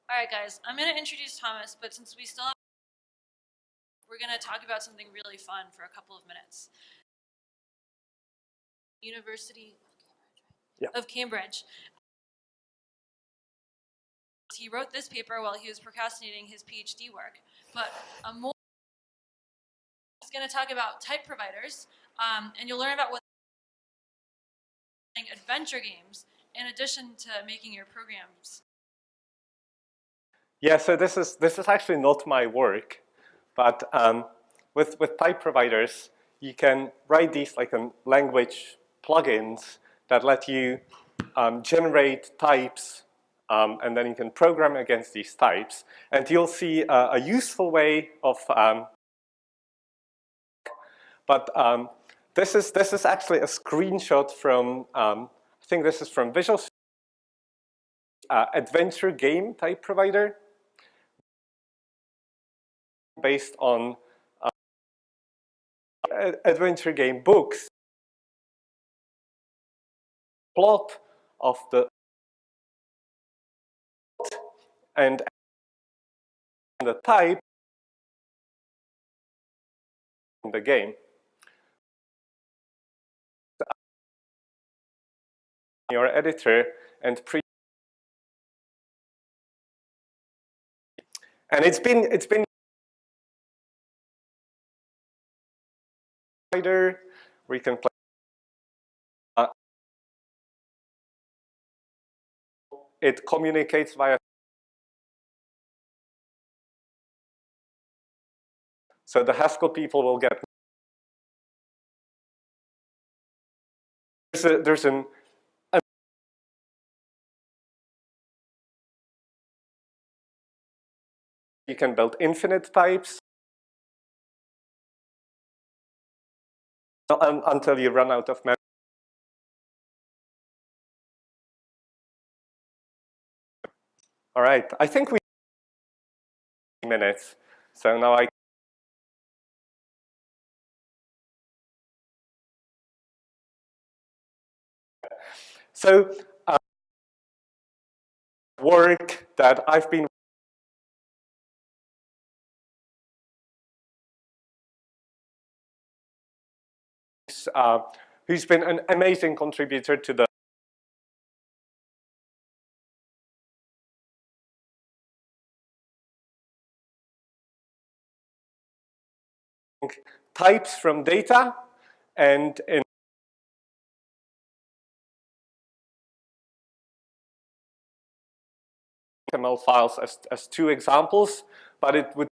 All right, guys, I'm going to introduce Thomas, but since we still have, we're going to talk about something really fun for a couple of minutes. University of Cambridge. He wrote this paper while he was procrastinating his PhD work, but more is going to talk about type providers, and you'll learn about what adventure games in addition to making your programs. Yeah, so this is actually not my work, but with type providers, you can write these like language plugins that let you generate types, and then you can program against these types. And you'll see a useful way of, this is actually a screenshot from, I think this is from Visual Studio, adventure game type provider, based on adventure game books. Plot of the and the type in the game. Your editor and and it's been we can play. It communicates via. So the Haskell people will get. There's an you can build infinite types until you run out of memory. All right, I think we minutes. So now I. So work that I've been who's been an amazing contributor to the types from data, and in XML files as two examples, but it would.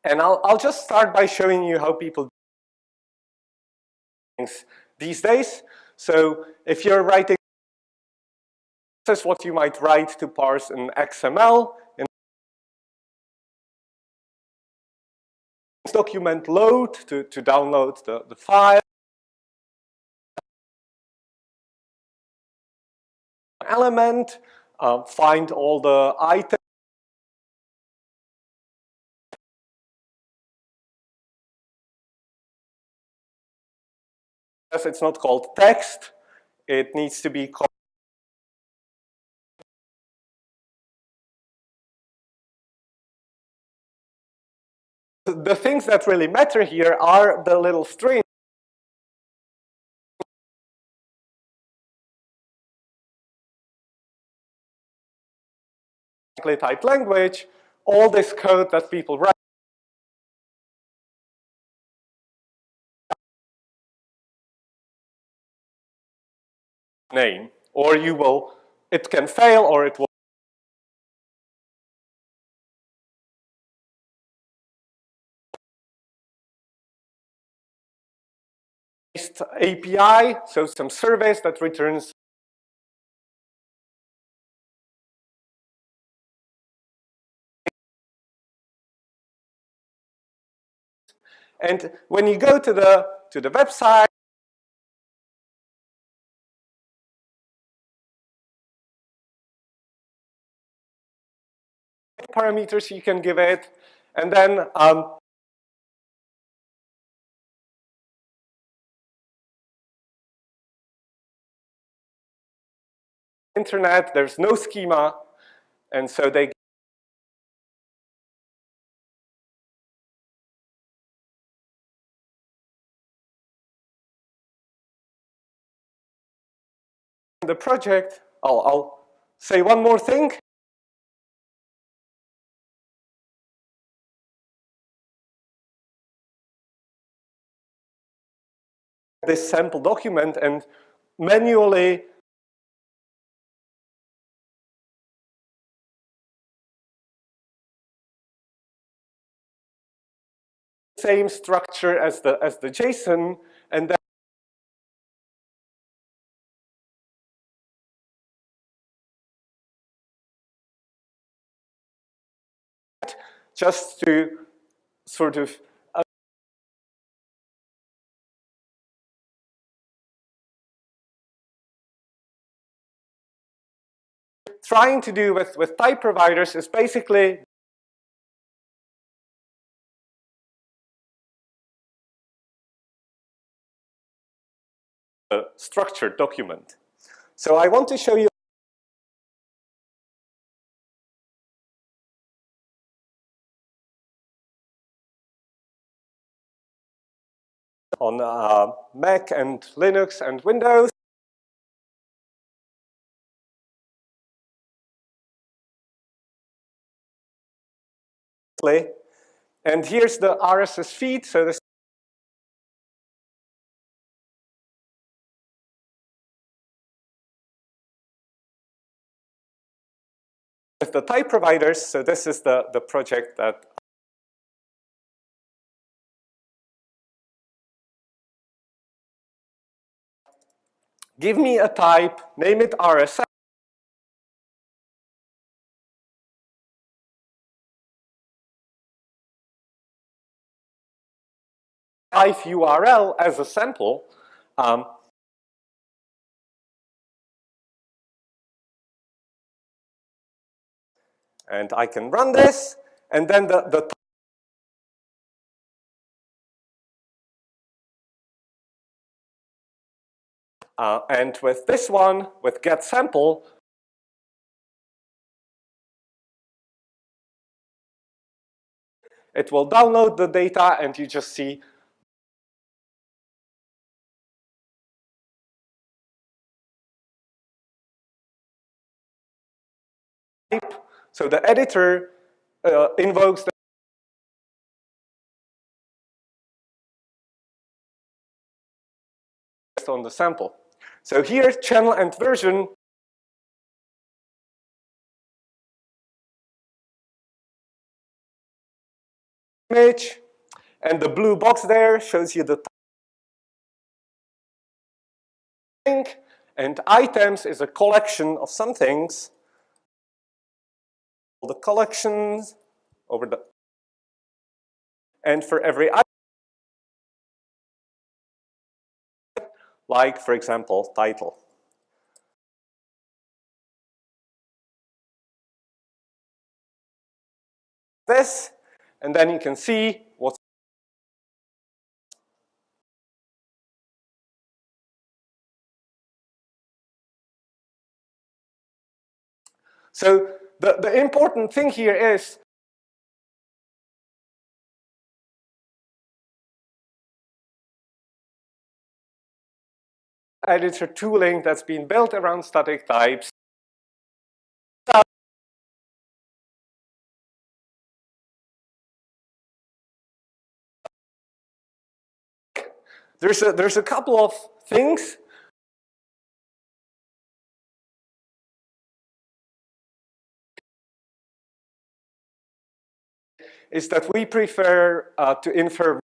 And I'll just start by showing you how people do things these days. So if you're writing, this is what you might write to parse an XML. In document load to download the file. Element, find all the items. It's not called text. It needs to be called. The things that really matter here are the little strings. Typed language, all this code that people write. Name, or you will, it can fail or it will. API, so some service that returns. And when you go to the website, parameters you can give it, and then internet, there's no schema, and so they the project. I'll say one more thing. This sample document and manually same structure as the JSON, and then just to sort of trying to do with type providers is basically a structured document. So I want to show you on Mac and Linux and Windows. And here's the RSS feed. So this is the type providers. So this is the project that give me a type, name it RSS. Type URL as a sample. And I can run this, and then and with this one, with get sample, it will download the data, and you just see type. So the editor invokes the on the sample. So here, channel and version. Image, and the blue box there shows you the link, and items is a collection of some things. The collections over the, and for every item, like for example, title. This, and then you can see what's so the important thing here is editor tooling that's been built around static types. There's a couple of things. Is that we prefer to infer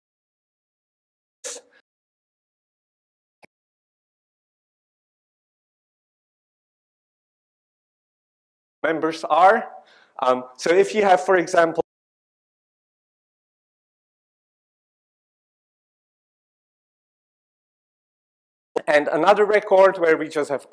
members are. So if you have, for example, and another record where we just have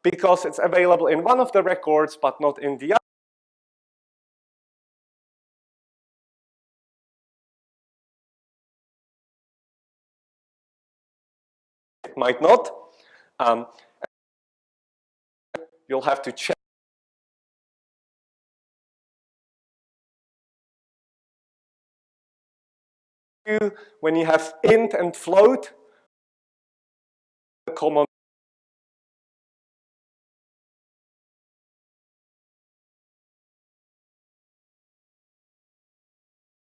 because it's available in one of the records but not in the other. might not. You'll have to check when you have int and float, common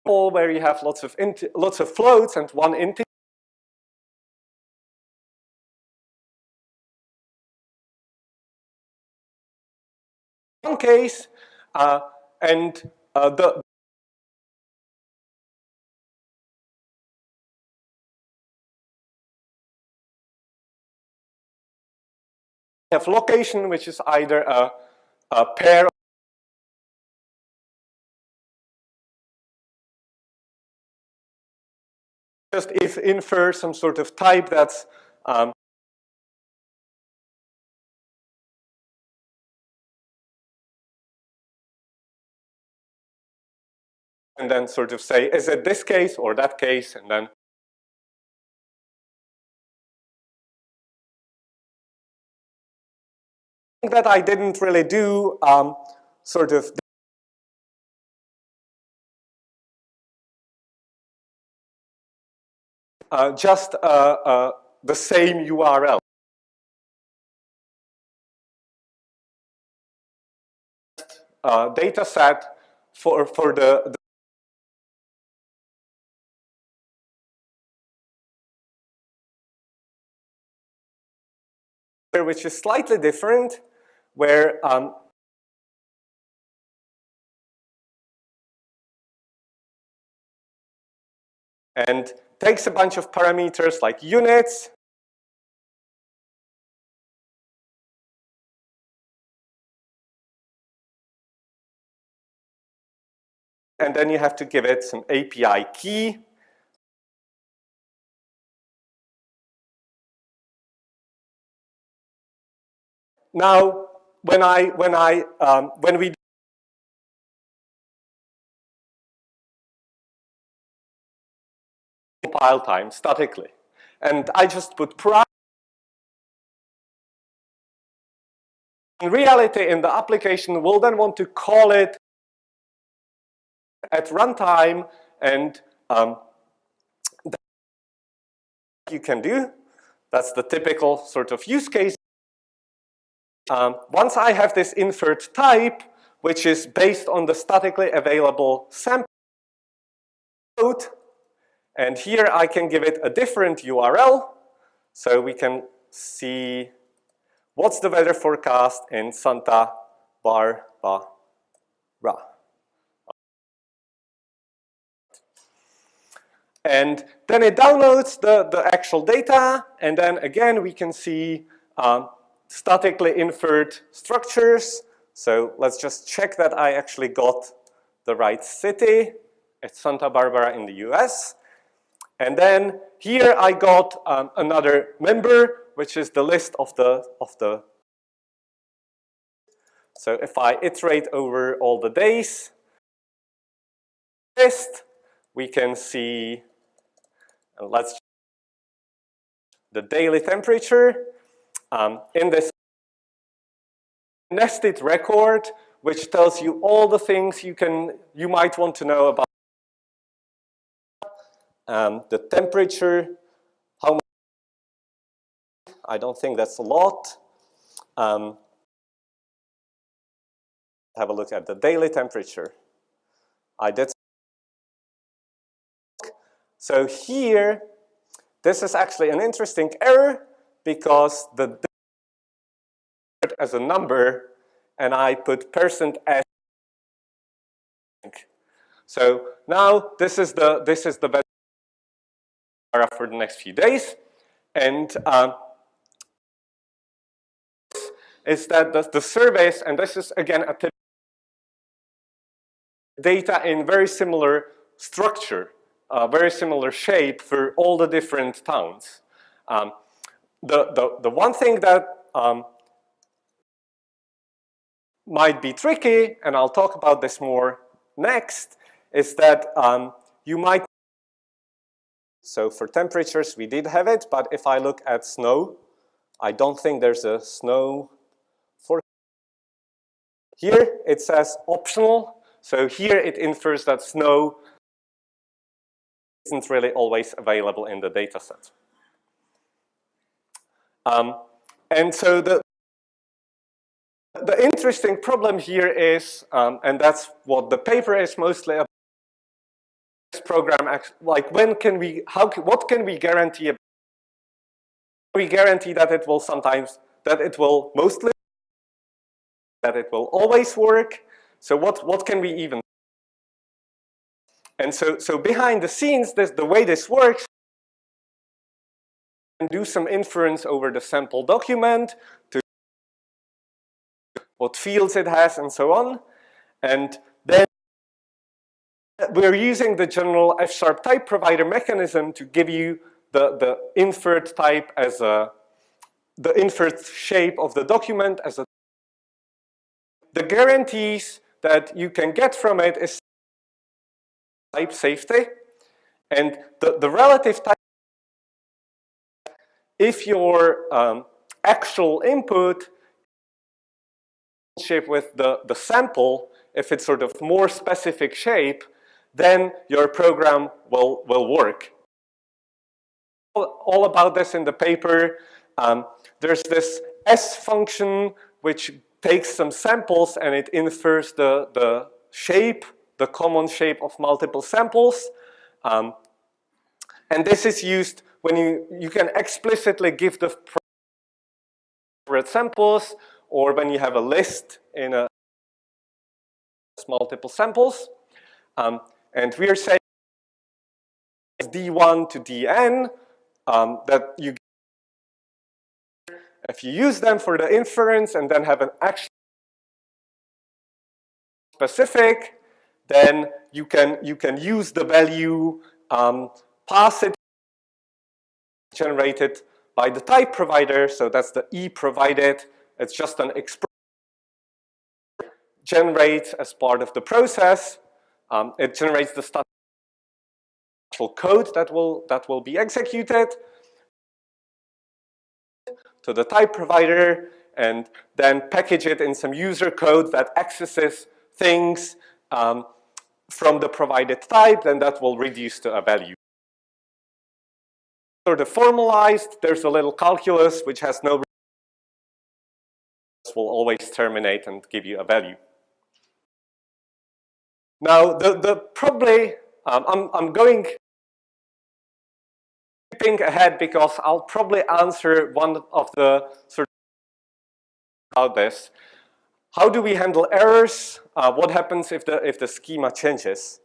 where you have lots of floats and one integer. One case, and the have location, which is either a pair just if infer some sort of type that's and then sort of say, is it this case or that case? And then that I didn't really do sort of just the same URL. Data set for the which is slightly different, where and takes a bunch of parameters like units, and then you have to give it some API key. Now, when we compile time statically, and I just put in reality, in the application, we'll then want to call it at runtime, and that you can do. That's the typical sort of use case. Once I have this inferred type, which is based on the statically available sample code, and here I can give it a different URL, so we can see what's the weather forecast in Santa Barbara. And then it downloads the actual data, and then again we can see statically inferred structures. So let's just check that I actually got the right city. It's Santa Barbara in the US. And then here I got another member, which is the list of the. So if I iterate over all the days list, we can see, let's the daily temperature in this nested record, which tells you all the things you might want to know about the temperature, how much. I don't think that's a lot. Have a look at the daily temperature. I did. So here, this is actually an interesting error because the as a number, and I put %s. So now this is the weather for the next few days, and is that the surveys, and this is again a typical data in very similar structure, very similar shape for all the different towns. The one thing that might be tricky, and I'll talk about this more next, is that you might So for temperatures, we did have it, but if I look at snow, I don't think there's a snow for here. It says optional. So here it infers that snow isn't really always available in the data set. And so the interesting problem here is, and that's what the paper is mostly about, this program, like when can we, what can we guarantee? We guarantee that it will sometimes, that it will mostly, that it will always work. So what can we even? And so behind the scenes, the way this works, and do some inference over the sample document to what fields it has and so on. And then we're using the general F# type provider mechanism to give you the inferred type as the inferred shape of the document as a. The guarantees that you can get from it is type safety, and the relative type. If your actual input shape with the sample, if it's sort of more specific shape, then your program will work. All about this in the paper. There's this S function which takes some samples and it infers the shape, the common shape of multiple samples. And this is used when you can explicitly give the samples, or when you have a list in a multiple samples. And we are saying D1 to Dn that you, if you use them for the inference and then have an actual specific, then you can use the value, pass it, generated by the type provider. So that's the E provided. It's just an expression generates as part of the process. It generates the statistical code that will be executed to the type provider, and then package it in some user code that accesses things from the provided type, then that will reduce to a value. Sort of formalized, there's a little calculus which has no, will always terminate and give you a value. Now, probably, I'm going skipping ahead because I'll probably answer one of the sort of about this. How do we handle errors? What happens if the schema changes?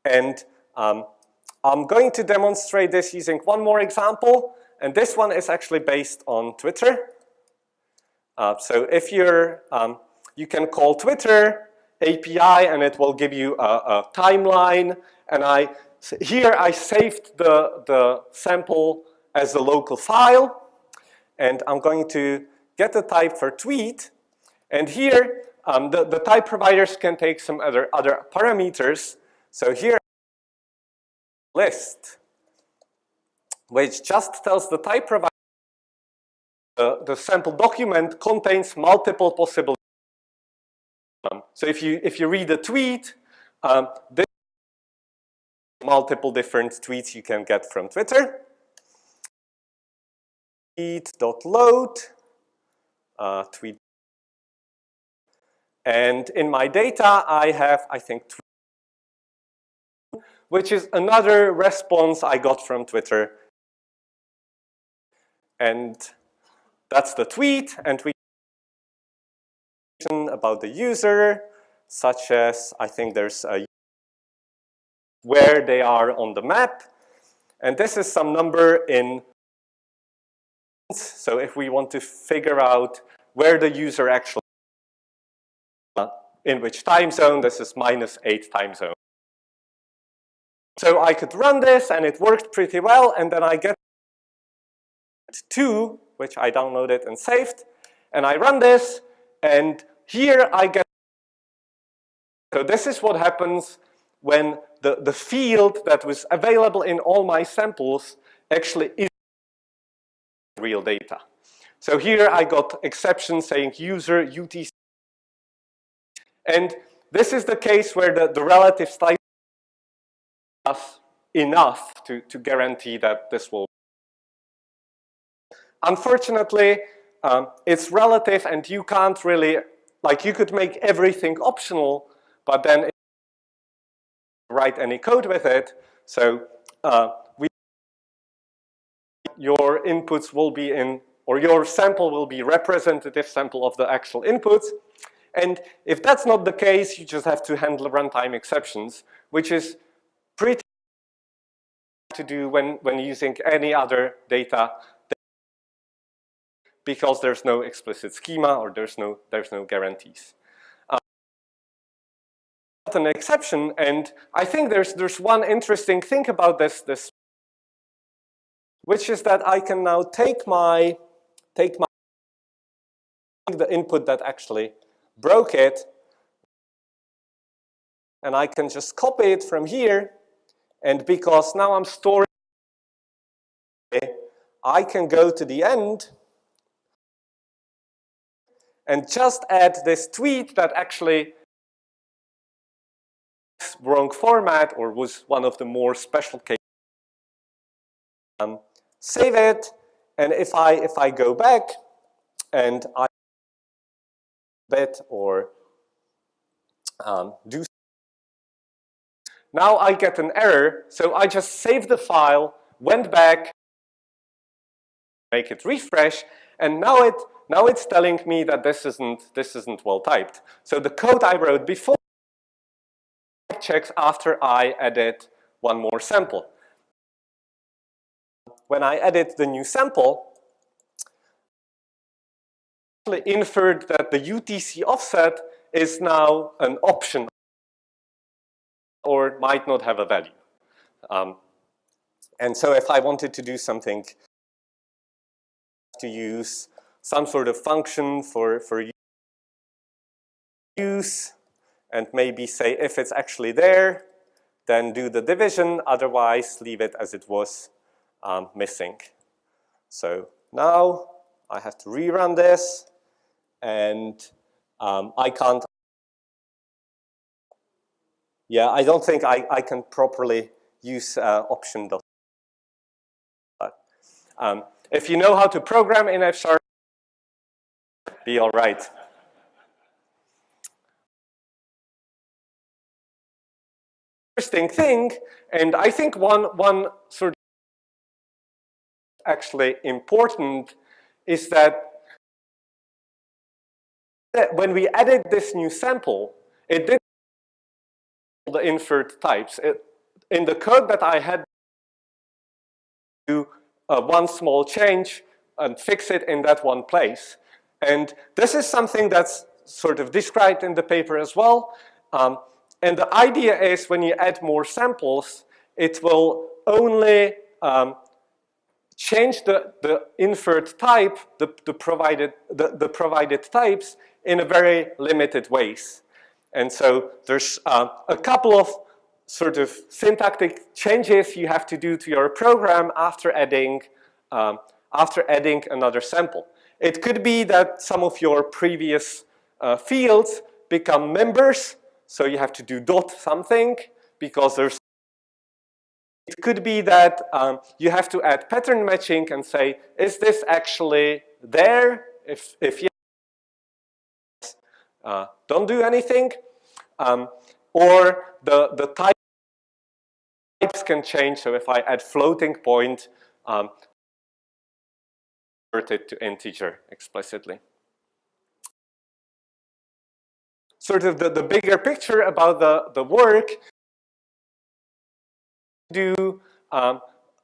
And I'm going to demonstrate this using one more example, and this one is actually based on Twitter. So if you're, you can call Twitter API and it will give you a timeline, and here I saved the sample as a local file, and I'm going to get the type for tweet, and here the type providers can take some other parameters. So here list, which just tells the type provider the sample document contains multiple possible. So if you read a tweet, this multiple different tweets you can get from Twitter. Tweet.load, tweet. And in my data, I have, I think, tweet, which is another response I got from Twitter. And that's the tweet, and we about the user, such as, I think there's a where they are on the map, and this is some number in. So if we want to figure out where the user actually in which time zone, this is -8 time zone. So I could run this and it worked pretty well, and then I get 2, which I downloaded and saved, and I run this, and here I get. So this is what happens when the field that was available in all my samples actually is real data. So here I got exception saying user UTC. And this is the case where the relative slice is enough to guarantee that this will. Unfortunately, it's relative and you can't really, like you could make everything optional, but then write any code with it. So your inputs will be in, or your sample will be representative sample of the actual inputs. And if that's not the case, you just have to handle runtime exceptions, which is pretty to do when using any other data, because there's no explicit schema or there's no guarantees. An exception, and I think there's one interesting thing about this, which is that I can now take the input that actually broke it, and I can just copy it from here, and because now I'm storing, I can go to the end and just add this tweet that actually wrong format or was one of the more special cases. Save it, and if I go back and I bit or do, now I get an error. So I just saved the file, went back, make it refresh, and now it's telling me that this isn't well typed. So the code I wrote before checks after I added one more sample. When I edit the new sample, I actually inferred that the UTC offset is now an option or might not have a value. And so if I wanted to do something, to use some sort of function for use, and maybe say if it's actually there, then do the division, otherwise leave it as it was missing. So now I have to rerun this, and I can't, yeah, I don't think I can properly use option dot. If you know how to program in F#, be all right. Interesting thing, and I think one sort of actually important is that when we added this new sample, it did the inferred types. In the code that I had, do one small change and fix it in that one place. And this is something that's sort of described in the paper as well. And the idea is when you add more samples, it will only change the inferred type, the provided types in a very limited ways. And so there's a couple of sort of syntactic changes you have to do to your program after adding another sample. It could be that some of your previous fields become members, so you have to do dot something because there's. It could be that you have to add pattern matching and say, is this actually there? If yes, don't do anything. Or the types can change. So if I add floating point, convert it to integer explicitly. Sort of the bigger picture about the work, do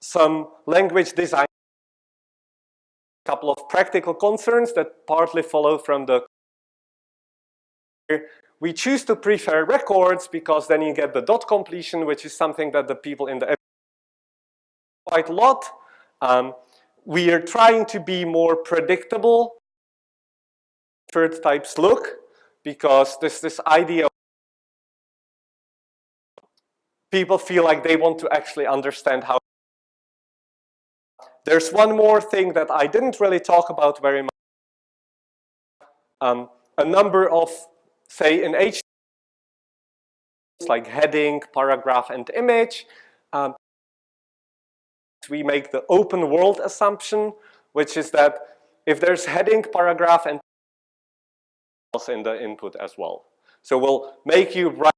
some language design, a couple of practical concerns that partly follow from the. We choose to prefer records because then you get the dot completion, which is something that the people in the quite a lot. We are trying to be more predictable. Third types look, because this idea of people feel like they want to actually understand how. There's one more thing that I didn't really talk about very much. A number of, say, in HTML, like heading, paragraph, and image. We make the open world assumption, which is that if there's heading, paragraph, and in the input as well. So we'll make you write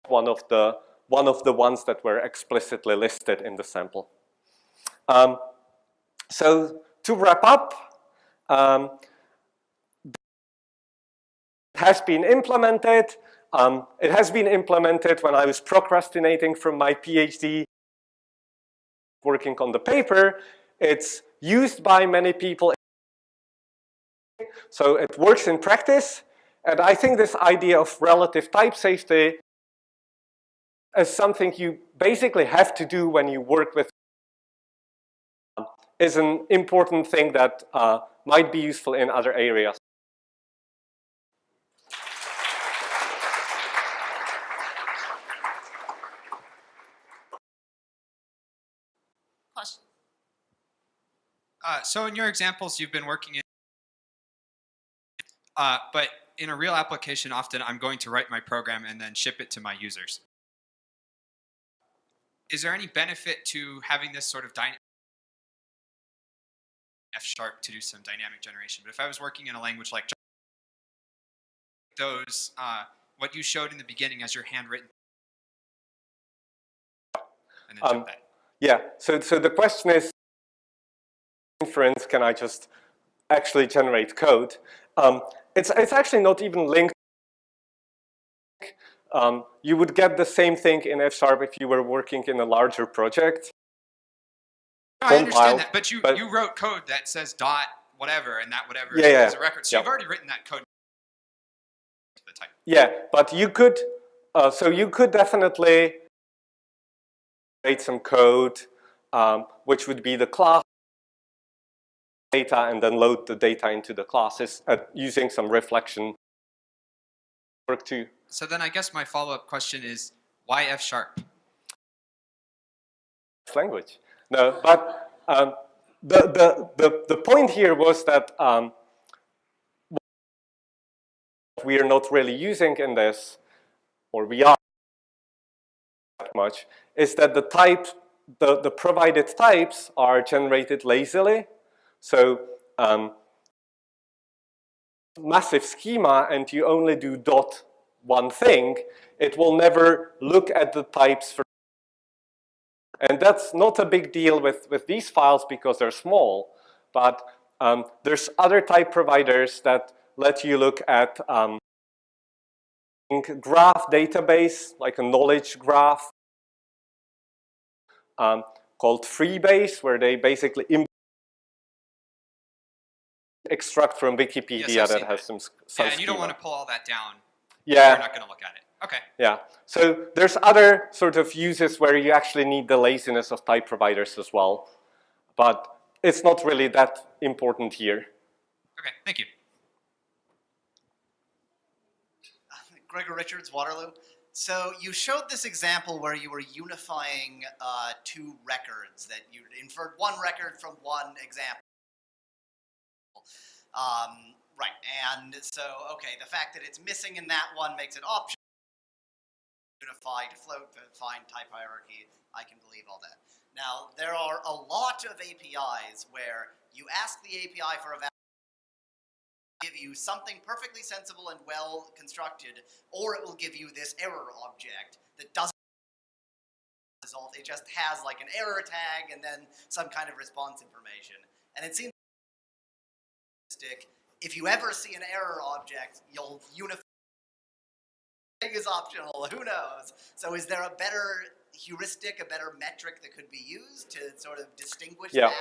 one of the ones that were explicitly listed in the sample. So to wrap up, it has been implemented. It has been implemented when I was procrastinating from my PhD, working on the paper. It's used by many people. So it works in practice. And I think this idea of relative type safety is something you basically have to do when you work with, is an important thing that might be useful in other areas. Question. So in your examples, you've been working in, but in a real application, often I'm going to write my program and then ship it to my users. Is there any benefit to having this sort of F# to do some dynamic generation? But if I was working in a language like those, what you showed in the beginning as your handwritten, and then jump that. Yeah, so the question is, inference, can I just actually generate code? It's actually not even linked. You would get the same thing in F# if you were working in a larger project. No, I understand that, but you wrote code that says dot whatever and that whatever is a record. So you've already written that code. The type. Yeah, but you could, so you could definitely write some code, which would be the class data, and then load the data into the classes using some reflection work too. So then I guess my follow-up question is, why F#? Language. No, but the point here was that what we are not really using in this, or we are that much, is that the type, the provided types are generated lazily. So massive schema, and you only do dot one thing, it will never look at the types for. And that's not a big deal with these files because they're small, but there's other type providers that let you look at graph database, like a knowledge graph, called Freebase, where they basically extract from Wikipedia that has some and you schema. don't want to pull all that down. Yeah. You're not going to look at it. Okay. Yeah. So there's other sort of uses where you actually need the laziness of type providers as well, but it's not really that important here. Okay. Thank you. Gregor Richards, Waterloo. So you showed this example where you were unifying two records, that you inferred one record from one example. Right, and so, okay, the fact that it's missing in that one makes it optional. Unified, float, find type hierarchy, I can believe all that. Now, there are a lot of APIs where you ask the API for a value, give you something perfectly sensible and well constructed, or it will give you this error object that doesn't result. It just has like an error tag and then some kind of response information. And it seems if you ever see an error object, you'll unify. Is optional, who knows? So is there a better heuristic, a better metric that could be used to sort of distinguish that?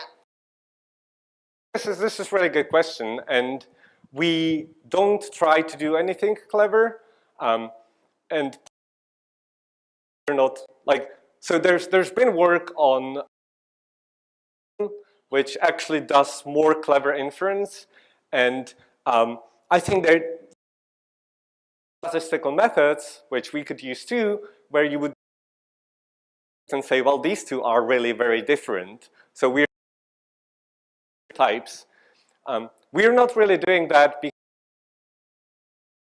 This is a really good question, and we don't try to do anything clever, and we're not like, so there's been work on which actually does more clever inference, and I think there are statistical methods which we could use too, where you would and say, well, these two are really very different. So we're types. We're not really doing that because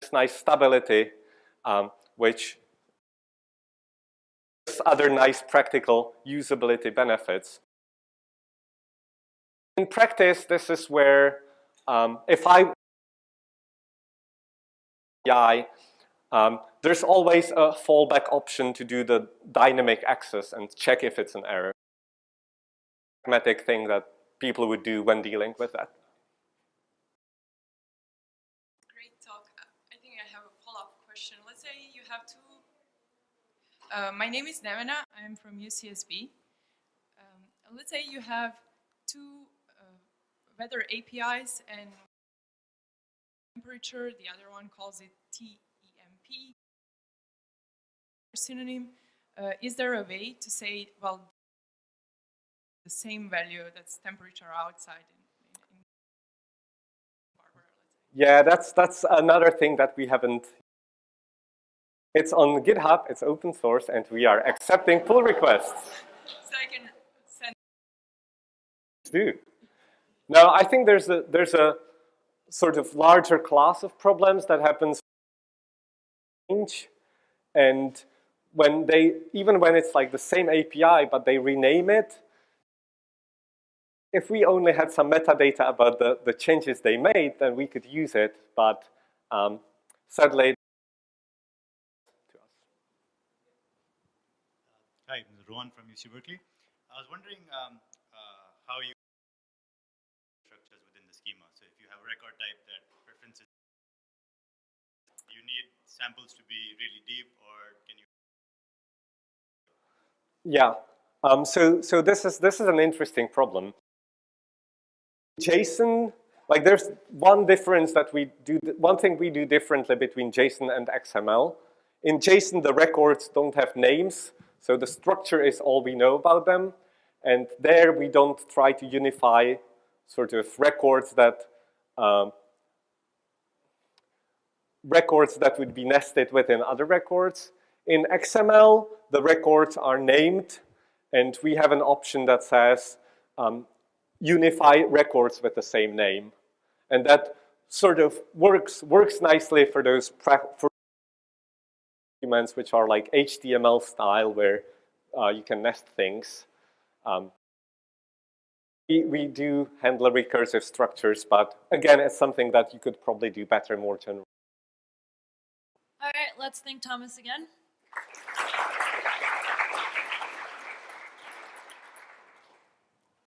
there's nice stability, which has other nice practical usability benefits. In practice, this is where if I there's always a fallback option to do the dynamic access and check if it's an error. Pragmatic thing that people would do when dealing with that. Great talk. I think I have a follow-up question. Let's say you have two. My name is Nevena. I'm from UCSB. Let's say you have two weather APIs and temperature. The other one calls it TEMP. Synonym. Is there a way to say, well, the same value that's temperature outside in Barbara, let's say? Yeah, that's another thing that we haven't. It's on GitHub, it's open source, and we are accepting pull requests. So I can send. Do. Now, I think there's a sort of larger class of problems that happens, and when even when it's like the same API, but they rename it. If we only had some metadata about the changes they made, then we could use it, but sadly. Hi, this is Rohan from UC Berkeley. I was wondering how you structures within the schema. So if you have a record type that preferences, do you need samples to be really deep, or can you? Yeah. So this is an interesting problem. JSON, like there's one difference that we do. One thing we do differently between JSON and XML. In JSON, the records don't have names. So the structure is all we know about them. And there we don't try to unify sort of records that would be nested within other records. In XML, the records are named, and we have an option that says unify records with the same name. And that sort of works nicely for those documents which are like HTML style, where you can nest things. We do handle recursive structures, but again, it's something that you could probably do better, more general. All right, let's thank Thomas again.